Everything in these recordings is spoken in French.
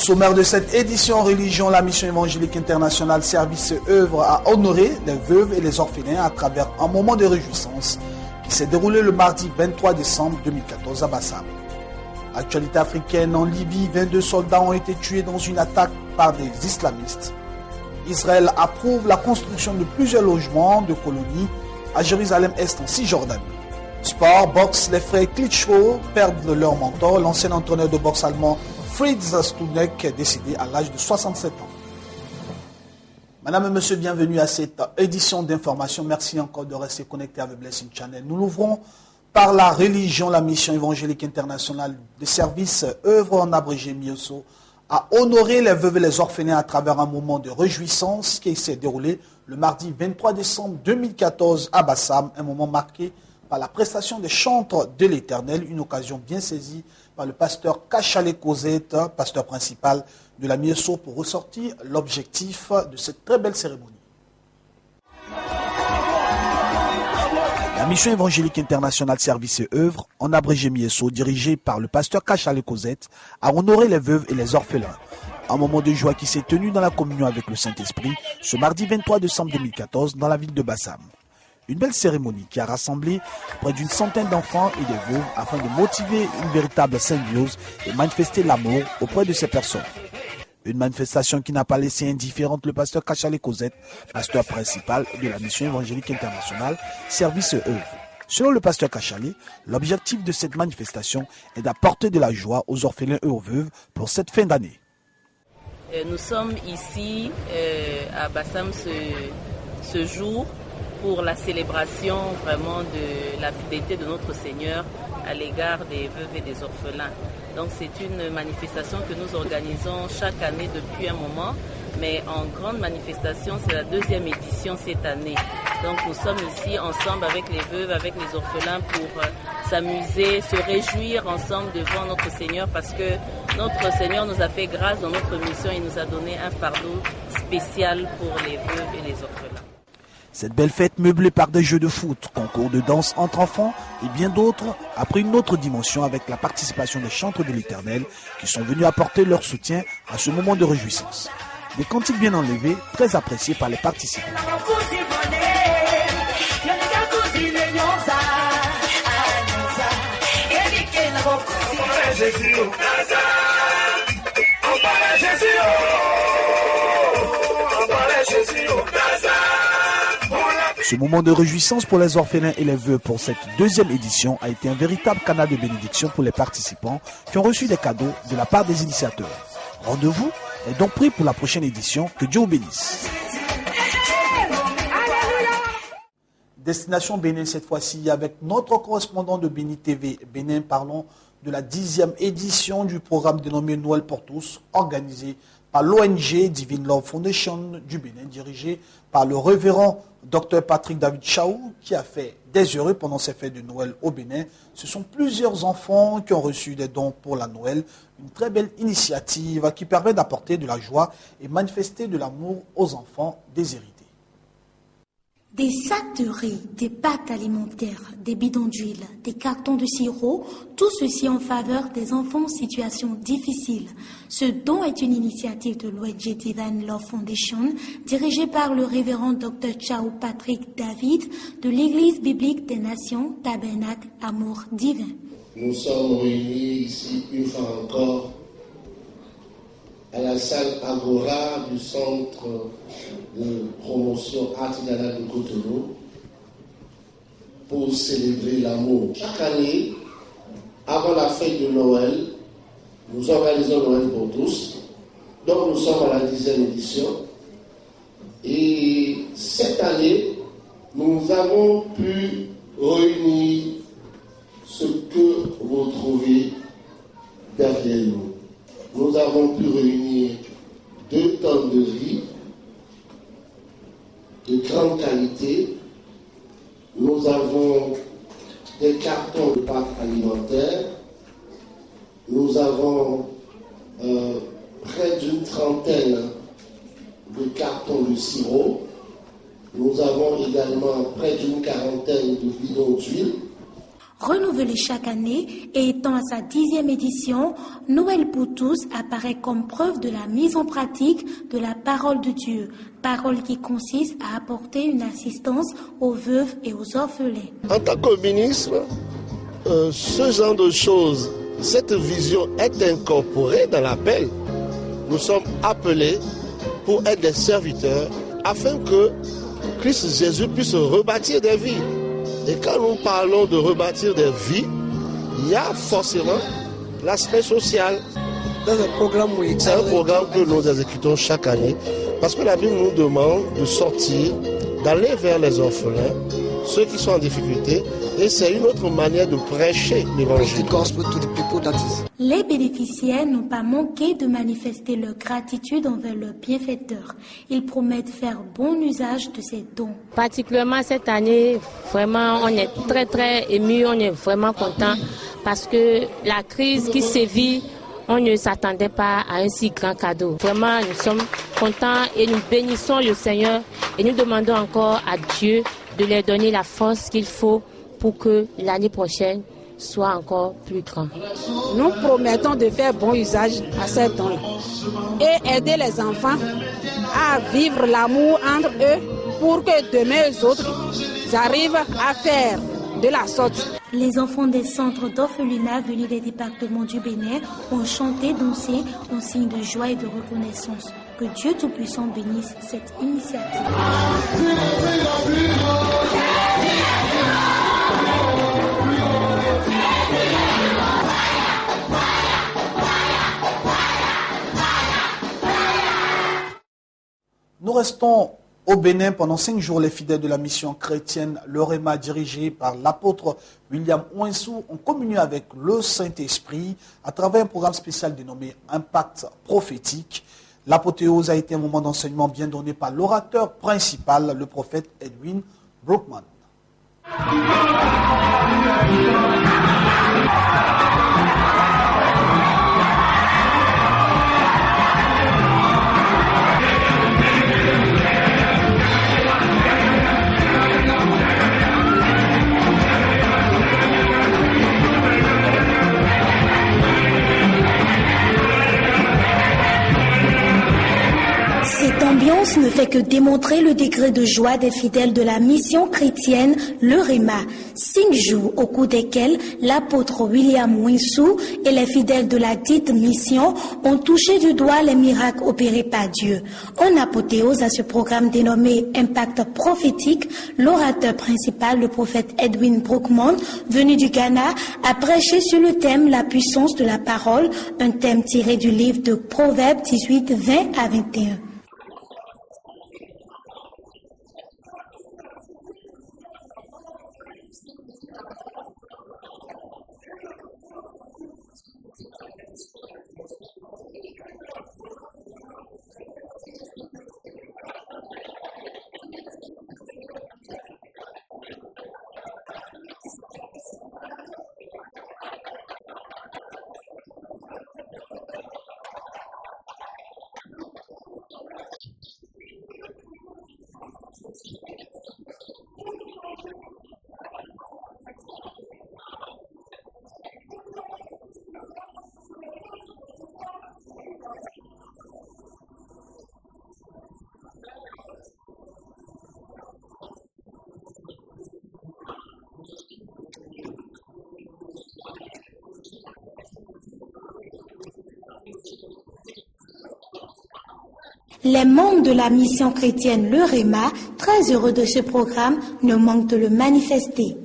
sommaire de cette édition Religion, la mission évangélique internationale Service et œuvre à honorer les veuves et les orphelins à travers un moment de réjouissance qui s'est déroulé le mardi 23 décembre 2014 à Bassam. Actualité africaine, en Libye, 22 soldats ont été tués dans une attaque par des islamistes. Israël approuve la construction de plusieurs logements de colonies à Jérusalem-Est en Cisjordanie. Sport, boxe, les frères Klitschko perdent leur mentor, l'ancien entraîneur de boxe allemand Fritz Stunek est décédé à l'âge de 67 ans. Madame et monsieur, bienvenue à cette édition d'information. Merci encore de rester connecté avec Blessing Channel. Nous l'ouvrons par la religion, la mission évangélique internationale de service, œuvre en abrégé MIESO, à honorer les veuves et les orphelins à travers un moment de réjouissance qui s'est déroulé le mardi 23 décembre 2014 à Bassam, un moment marqué par la prestation des chantres de l'Éternel, une occasion bien saisie par le pasteur Kachale Cosette, pasteur principal de la MIESO, pour ressortir l'objectif de cette très belle cérémonie. La mission évangélique internationale Service et œuvre, en abrégé MIESO, dirigée par le pasteur Kachale Cosette, a honoré les veuves et les orphelins. Un moment de joie qui s'est tenu dans la communion avec le Saint-Esprit ce mardi 23 décembre 2014 dans la ville de Bassam. Une belle cérémonie qui a rassemblé près d'une centaine d'enfants et de veuves afin de motiver une véritable symbiose et manifester l'amour auprès de ces personnes. Une manifestation qui n'a pas laissé indifférente le pasteur Kachale Cosette, pasteur principal de la mission évangélique internationale Service et œuvre. Selon le pasteur Kachale, l'objectif de cette manifestation est d'apporter de la joie aux orphelins et aux veuves pour cette fin d'année. Nous sommes ici à Bassam ce jour pour la célébration vraiment de la fidélité de notre Seigneur à l'égard des veuves et des orphelins. Donc c'est une manifestation que nous organisons chaque année depuis un moment, mais en grande manifestation, c'est la deuxième édition cette année. Donc nous sommes ici ensemble avec les veuves, avec les orphelins pour s'amuser, se réjouir ensemble devant notre Seigneur parce que notre Seigneur nous a fait grâce dans notre mission et nous a donné un fardeau spécial pour les veuves et les orphelins. Cette belle fête meublée par des jeux de foot, concours de danse entre enfants et bien d'autres a pris une autre dimension avec la participation des chantres de l'Éternel qui sont venus apporter leur soutien à ce moment de réjouissance. Des cantiques bien enlevés, très appréciés par les participants. Ce moment de réjouissance pour les orphelins et les veuves pour cette deuxième édition a été un véritable canal de bénédiction pour les participants qui ont reçu des cadeaux de la part des initiateurs. Rendez-vous est donc pris pour la prochaine édition. Que Dieu vous bénisse. Destination Bénin cette fois-ci avec notre correspondant de Béni TV. Bénin, parlons de la 10e édition du programme dénommé Noël pour tous, organisé par l'ONG Divine Love Foundation du Bénin, dirigé par le révérend Dr Patrick David Chaou, qui a fait des heureux pendant ces fêtes de Noël au Bénin. Ce sont plusieurs enfants qui ont reçu des dons pour la Noël. Une très belle initiative qui permet d'apporter de la joie et manifester de l'amour aux enfants déshérités. Des sacs de riz, des pâtes alimentaires, des bidons d'huile, des cartons de sirop, tout ceci en faveur des enfants en situation difficile. Ce don est une initiative de l'ONG Divine Love Foundation, dirigée par le révérend Dr Chaou Patrick David de l'Église biblique des Nations, Tabernacle Amour Divin. Nous sommes réunis ici une fois encore à la salle Agora du centre de promotion artisanale de Cotonou pour célébrer l'amour. Chaque année, avant la fête de Noël, nous organisons Noël pour tous. Donc nous sommes à la 10e édition. Et cette année, nous avons pu réunir ce que vous trouvez derrière nous. Nous avons pu réunir 2 tonnes de riz de grande qualité. Nous avons des cartons de pâtes alimentaires. Nous avons près d'une trentaine de cartons de sirop. Nous avons également près d'une quarantaine de bidons d'huile. Renouvelé chaque année et étant à sa 10e édition, Noël pour tous apparaît comme preuve de la mise en pratique de la parole de Dieu, parole qui consiste à apporter une assistance aux veuves et aux orphelins. En tant que ministre, ce genre de choses, cette vision est incorporée dans l'appel. Nous sommes appelés pour être des serviteurs afin que Christ Jésus puisse rebâtir des vies. Et quand nous parlons de rebâtir des vies, il y a forcément l'aspect social. C'est un programme que nous exécutons chaque année parce que la Bible nous demande de sortir, d'aller vers les orphelins, ceux qui sont en difficulté, et c'est une autre manière de prêcher l'évangile. Les bénéficiaires n'ont pas manqué de manifester leur gratitude envers leur bienfaiteur. Ils promettent faire bon usage de ces dons. Particulièrement cette année, vraiment, on est très émus, on est vraiment contents parce que la crise qui sévit, on ne s'attendait pas à un si grand cadeau. Vraiment, nous sommes contents et nous bénissons le Seigneur et nous demandons encore à Dieu de leur donner la force qu'il faut pour que l'année prochaine soit encore plus grand. Nous promettons de faire bon usage à ces dons et aider les enfants à vivre l'amour entre eux pour que demain les autres arrivent à faire de la sorte. Les enfants des centres d'orphelinat venus des départements du Bénin ont chanté, dansé en signe de joie et de reconnaissance. Que Dieu Tout-Puissant bénisse cette initiative. Nous restons au Bénin pendant 5 jours. Les fidèles de la mission chrétienne Le Réma, dirigée par l'apôtre William Ouensou, ont communié avec le Saint-Esprit à travers un programme spécial dénommé Impact prophétique. L'apothéose a été un moment d'enseignement bien donné par l'orateur principal, le prophète Edwin Brookman. Cette ambiance ne fait que démontrer le degré de joie des fidèles de la mission chrétienne Le Réma. 5 jours au cours desquels l'apôtre William Ouensou et les fidèles de la dite mission ont touché du doigt les miracles opérés par Dieu. En apothéose à ce programme dénommé Impact prophétique, l'orateur principal, le prophète Edwin Brookman, venu du Ghana, a prêché sur le thème La puissance de la parole, un thème tiré du livre de Proverbes 18, 20 à 21. Les membres de la mission chrétienne Le Réma, très heureux de ce programme, ne manquent de le manifester.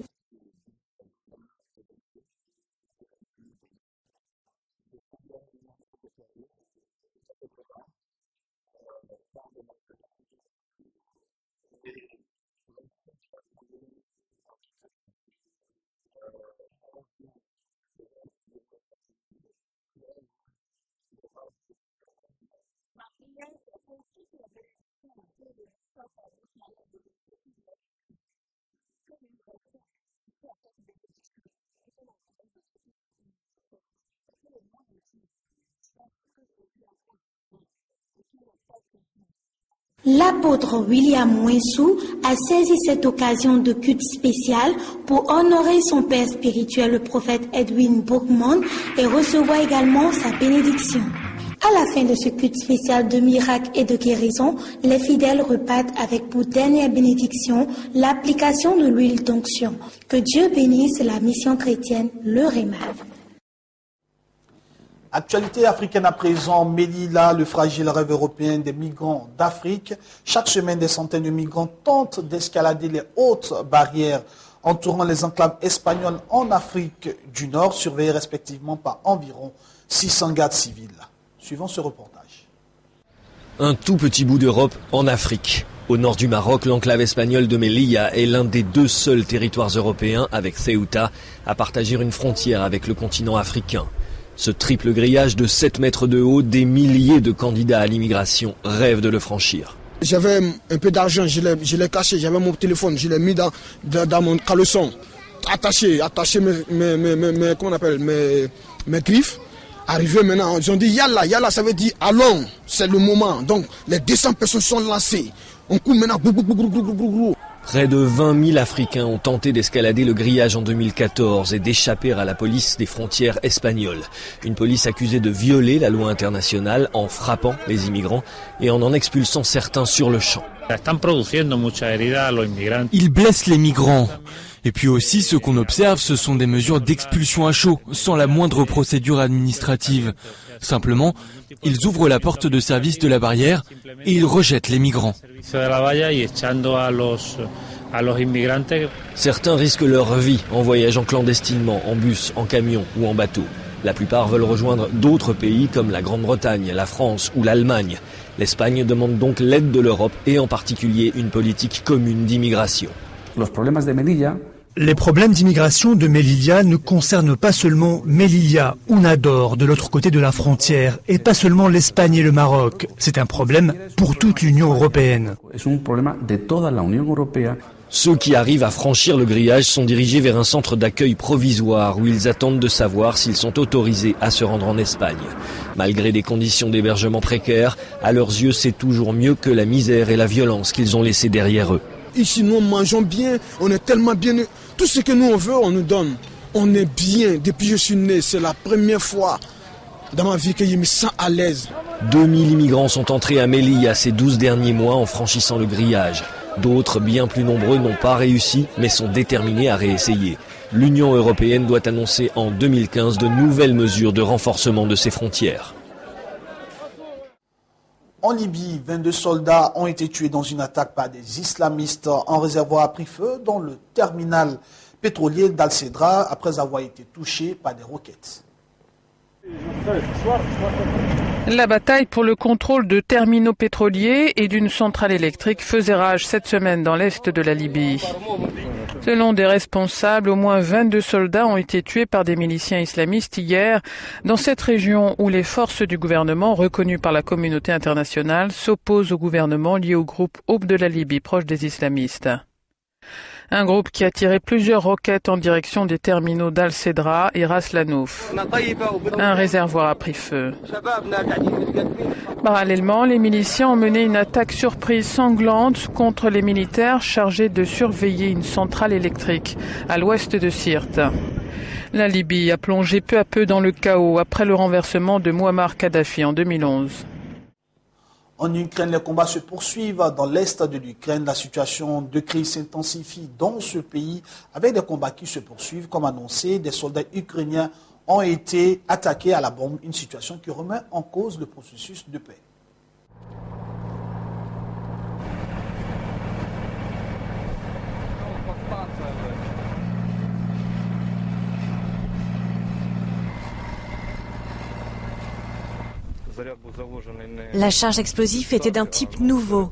L'apôtre William Wensou a saisi cette occasion de culte spécial pour honorer son père spirituel, le prophète Edwin Bookman, et recevoir également sa bénédiction. À la fin de ce culte spécial de miracles et de guérison, les fidèles repartent avec pour dernière bénédiction l'application de l'huile d'onction. Que Dieu bénisse la mission chrétienne Le Rémal. Actualité africaine à présent, Melilla, le fragile rêve européen des migrants d'Afrique. Chaque semaine, des centaines de migrants tentent d'escalader les hautes barrières entourant les enclaves espagnoles en Afrique du Nord, surveillées respectivement par environ 600 gardes civils. Suivant ce reportage. Un tout petit bout d'Europe en Afrique. Au nord du Maroc, l'enclave espagnole de Melilla est l'un des 2 seuls territoires européens, avec Ceuta, à partager une frontière avec le continent africain. Ce triple grillage de 7 mètres de haut, des milliers de candidats à l'immigration rêvent de le franchir. J'avais un peu d'argent, je l'ai caché, j'avais mon téléphone, je l'ai mis dans mon caleçon, attaché mes griffes. Arrivé maintenant, ils ont dit Yalla, Yalla, ça veut dire allons, c'est le moment. Donc les 200 personnes sont lancées. On court maintenant. Près de 20 000 Africains ont tenté d'escalader le grillage en 2014 et d'échapper à la police des frontières espagnoles. Une police accusée de violer la loi internationale en frappant les immigrants et en expulsant certains sur le champ. Ils blessent les migrants. Et puis aussi, ce qu'on observe, ce sont des mesures d'expulsion à chaud, sans la moindre procédure administrative. Simplement, ils ouvrent la porte de service de la barrière et ils rejettent les migrants. Certains risquent leur vie en voyageant clandestinement, en bus, en camion ou en bateau. La plupart veulent rejoindre d'autres pays comme la Grande-Bretagne, la France ou l'Allemagne. L'Espagne demande donc l'aide de l'Europe et en particulier une politique commune d'immigration. Les problèmes d'immigration de Melilla ne concernent pas seulement Melilla ou Nador de l'autre côté de la frontière et pas seulement l'Espagne et le Maroc. C'est un problème pour toute l'Union européenne. Ceux qui arrivent à franchir le grillage sont dirigés vers un centre d'accueil provisoire où ils attendent de savoir s'ils sont autorisés à se rendre en Espagne. Malgré des conditions d'hébergement précaires, à leurs yeux c'est toujours mieux que la misère et la violence qu'ils ont laissées derrière eux. Ici, nous mangeons bien, on est tellement bien. Tout ce que nous on veut, on nous donne. On est bien. Depuis que je suis né, c'est la première fois dans ma vie que je me sens à l'aise. 2000 immigrants sont entrés à Melilla ces 12 derniers mois en franchissant le grillage. D'autres, bien plus nombreux, n'ont pas réussi, mais sont déterminés à réessayer. L'Union européenne doit annoncer en 2015 de nouvelles mesures de renforcement de ses frontières. En Libye, 22 soldats ont été tués dans une attaque par des islamistes. Un réservoir a pris feu dans le terminal pétrolier d'Al-Cedra après avoir été touché par des roquettes. La bataille pour le contrôle de terminaux pétroliers et d'une centrale électrique faisait rage cette semaine dans l'est de la Libye. Selon des responsables, au moins 22 soldats ont été tués par des miliciens islamistes hier dans cette région où les forces du gouvernement, reconnues par la communauté internationale, s'opposent au gouvernement lié au groupe Aube de la Libye, proche des islamistes. Un groupe qui a tiré plusieurs roquettes en direction des terminaux d'Al-Cedra et Ras Lanouf. Un réservoir a pris feu. Parallèlement, les miliciens ont mené une attaque surprise sanglante contre les militaires chargés de surveiller une centrale électrique à l'ouest de Sirte. La Libye a plongé peu à peu dans le chaos après le renversement de Mouammar Kadhafi en 2011. En Ukraine, les combats se poursuivent. Dans l'est de l'Ukraine, la situation de crise s'intensifie dans ce pays avec des combats qui se poursuivent. Comme annoncé, des soldats ukrainiens ont été attaqués à la bombe, une situation qui remet en cause le processus de paix. La charge explosive était d'un type nouveau.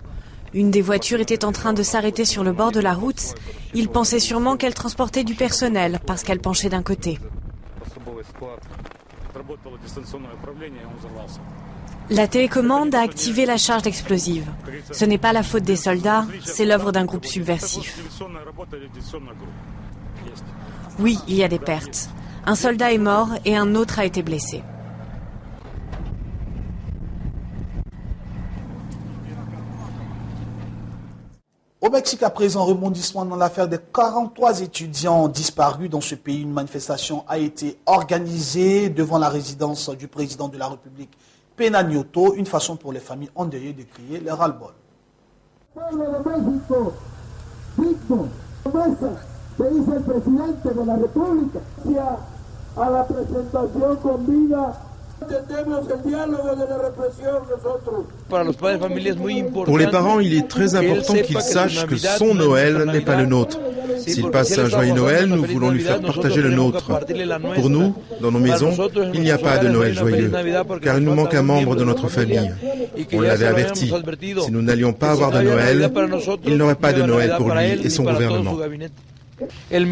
Une des voitures était en train de s'arrêter sur le bord de la route. Ils pensaient sûrement qu'elle transportait du personnel parce qu'elle penchait d'un côté. La télécommande a activé la charge explosive. Ce n'est pas la faute des soldats, c'est l'œuvre d'un groupe subversif. Oui, il y a des pertes. Un soldat est mort et un autre a été blessé. Au Mexique, à présent, rebondissement dans l'affaire des 43 étudiants disparus dans ce pays. Une manifestation a été organisée devant la résidence du président de la République, Peña Nieto, une façon pour les familles endeuillées de crier leur ras-le-bol. Pour les parents, il est très important qu'ils sachent que son Noël n'est pas le nôtre. S'il passe un joyeux Noël, nous voulons lui faire partager le nôtre. Pour nous, dans nos maisons, il n'y a pas de Noël joyeux, car il nous manque un membre de notre famille. On l'avait averti. Si nous n'allions pas avoir de Noël, il n'aurait pas de Noël pour lui et son gouvernement. Le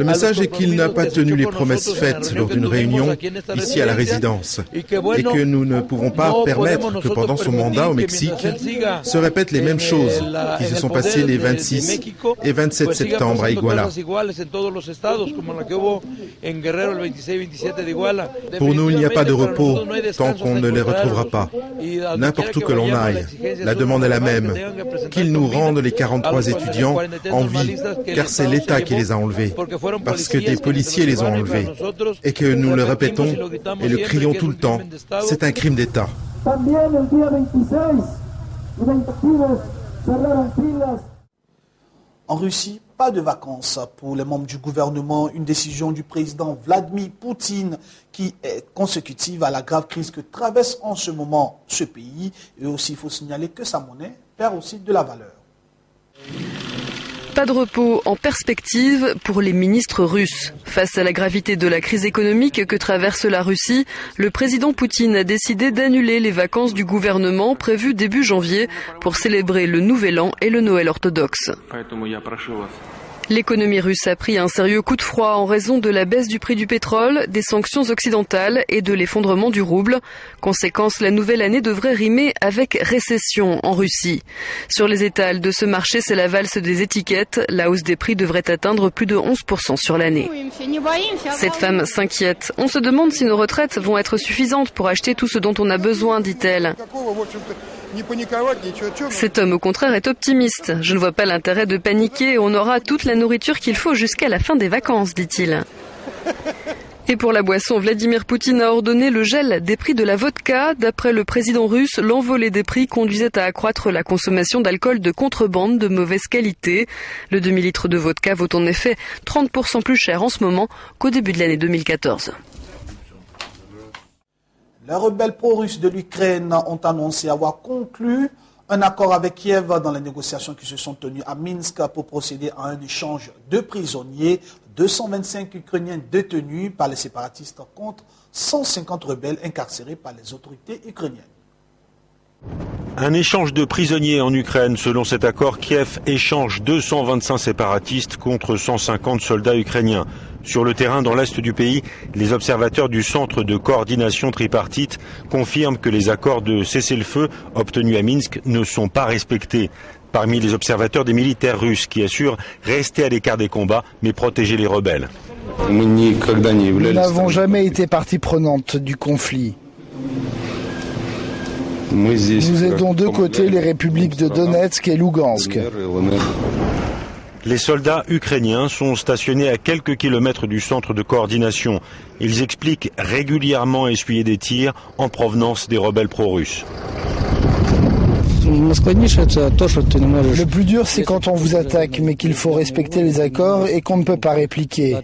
message est qu'il n'a pas tenu les promesses faites lors d'une réunion ici à la résidence et que nous ne pouvons pas permettre que pendant son mandat au Mexique se répètent les mêmes choses qui se sont passées les 26 et 27 septembre à Iguala. Pour nous, il n'y a pas de repos tant qu'on ne les retrouvera pas. N'importe où que l'on aille, la demande est la même, qu'ils nous rendent les 43 étudiants en vie, car c'est l'État qui les a enlevés, parce que des policiers les ont enlevés, et que nous le répétons et le crions tout le temps, c'est un crime d'État. En Russie, pas de vacances pour les membres du gouvernement. Une décision du président Vladimir Poutine qui est consécutive à la grave crise que traverse en ce moment ce pays. Et aussi, il faut signaler que sa monnaie perd aussi de la valeur. Pas de repos en perspective pour les ministres russes. Face à la gravité de la crise économique que traverse la Russie, le président Poutine a décidé d'annuler les vacances du gouvernement prévues début janvier pour célébrer le Nouvel An et le Noël orthodoxe. L'économie russe a pris un sérieux coup de froid en raison de la baisse du prix du pétrole, des sanctions occidentales et de l'effondrement du rouble. Conséquence, la nouvelle année devrait rimer avec récession en Russie. Sur les étals de ce marché, c'est la valse des étiquettes. La hausse des prix devrait atteindre plus de 11% sur l'année. Cette femme s'inquiète. On se demande si nos retraites vont être suffisantes pour acheter tout ce dont on a besoin, dit-elle. Cet homme, au contraire, est optimiste. Je ne vois pas l'intérêt de paniquer. On aura toute la nourriture qu'il faut jusqu'à la fin des vacances, dit-il. Et pour la boisson, Vladimir Poutine a ordonné le gel des prix de la vodka. D'après le président russe, l'envolée des prix conduisait à accroître la consommation d'alcool de contrebande de mauvaise qualité. Le demi-litre de vodka vaut en effet 30% plus cher en ce moment qu'au début de l'année 2014. Les rebelles pro-russes de l'Ukraine ont annoncé avoir conclu un accord avec Kiev dans les négociations qui se sont tenues à Minsk pour procéder à un échange de prisonniers. 225 Ukrainiens détenus par les séparatistes contre 150 rebelles incarcérés par les autorités ukrainiennes. Un échange de prisonniers en Ukraine. Selon cet accord, Kiev échange 225 séparatistes contre 150 soldats ukrainiens. Sur le terrain, dans l'est du pays, les observateurs du Centre de coordination tripartite confirment que les accords de cessez-le-feu obtenus à Minsk ne sont pas respectés. Parmi les observateurs, des militaires russes qui assurent rester à l'écart des combats mais protéger les rebelles. Nous n'avons jamais été partie prenante du conflit. Nous aidons de côté les républiques de Donetsk et Lugansk. Les soldats ukrainiens sont stationnés à quelques kilomètres du centre de coordination. Ils expliquent régulièrement essuyer des tirs en provenance des rebelles pro-russes. Le plus dur, c'est quand on vous attaque, mais qu'il faut respecter les accords et qu'on ne peut pas répliquer.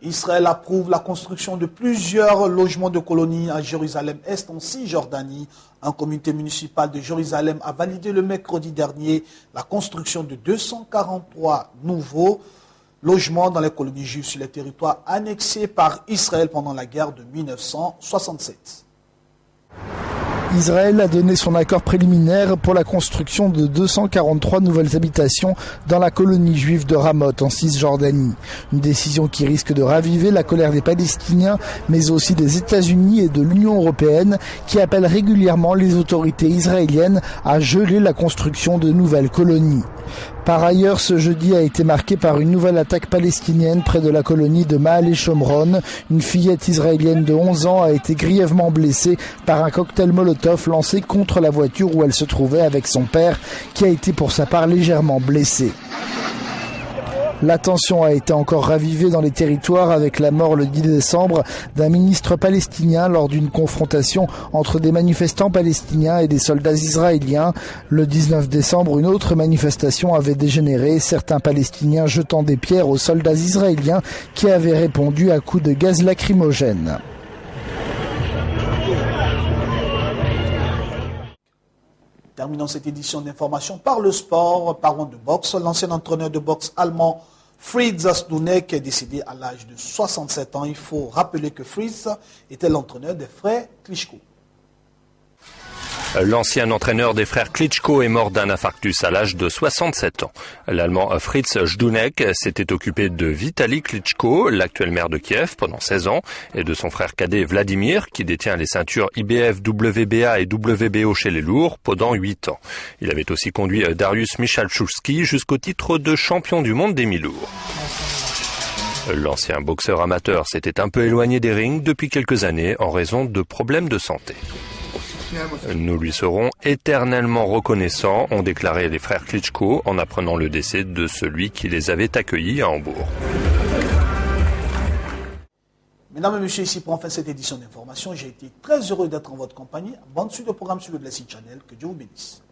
Israël approuve la construction de plusieurs logements de colonies à Jérusalem-Est en Cisjordanie. Un comité municipal de Jérusalem a validé le mercredi dernier la construction de 243 nouveaux logements dans les colonies juives sur les territoires annexés par Israël pendant la guerre de 1967. Israël a donné son accord préliminaire pour la construction de 243 nouvelles habitations dans la colonie juive de Ramoth en Cisjordanie. Une décision qui risque de raviver la colère des Palestiniens, mais aussi des États-Unis et de l'Union européenne qui appellent régulièrement les autorités israéliennes à geler la construction de nouvelles colonies. Par ailleurs, ce jeudi a été marqué par une nouvelle attaque palestinienne près de la colonie de Maale Shomron. Une fillette israélienne de 11 ans a été grièvement blessée par un cocktail Molotov lancé contre la voiture où elle se trouvait avec son père, qui a été pour sa part légèrement blessé. La tension a été encore ravivée dans les territoires avec la mort le 10 décembre d'un ministre palestinien lors d'une confrontation entre des manifestants palestiniens et des soldats israéliens. Le 19 décembre, une autre manifestation avait dégénéré, certains Palestiniens jetant des pierres aux soldats israéliens qui avaient répondu à coups de gaz lacrymogène. Terminons cette édition d'information par le sport. Parlons de boxe. L'ancien entraîneur de boxe allemand Fritz Zdunek est décédé à l'âge de 67 ans. Il faut rappeler que Fritz était l'entraîneur des frères Klitschko. L'ancien entraîneur des frères Klitschko est mort d'un infarctus à l'âge de 67 ans. L'Allemand Fritz Zdunek s'était occupé de Vitali Klitschko, l'actuel maire de Kiev, pendant 16 ans, et de son frère cadet Vladimir, qui détient les ceintures IBF, WBA et WBO chez les lourds, pendant 8 ans. Il avait aussi conduit Dariusz Michalczewski jusqu'au titre de champion du monde des mi-lourds. L'ancien boxeur amateur s'était un peu éloigné des rings depuis quelques années en raison de problèmes de santé. Nous lui serons éternellement reconnaissants, ont déclaré les frères Klitschko en apprenant le décès de celui qui les avait accueillis à Hambourg. Mesdames et messieurs, ici pour enfin cette édition d'information, j'ai été très heureux d'être en votre compagnie. Bonne suite de programme sur le Blessing Channel. Que Dieu vous bénisse.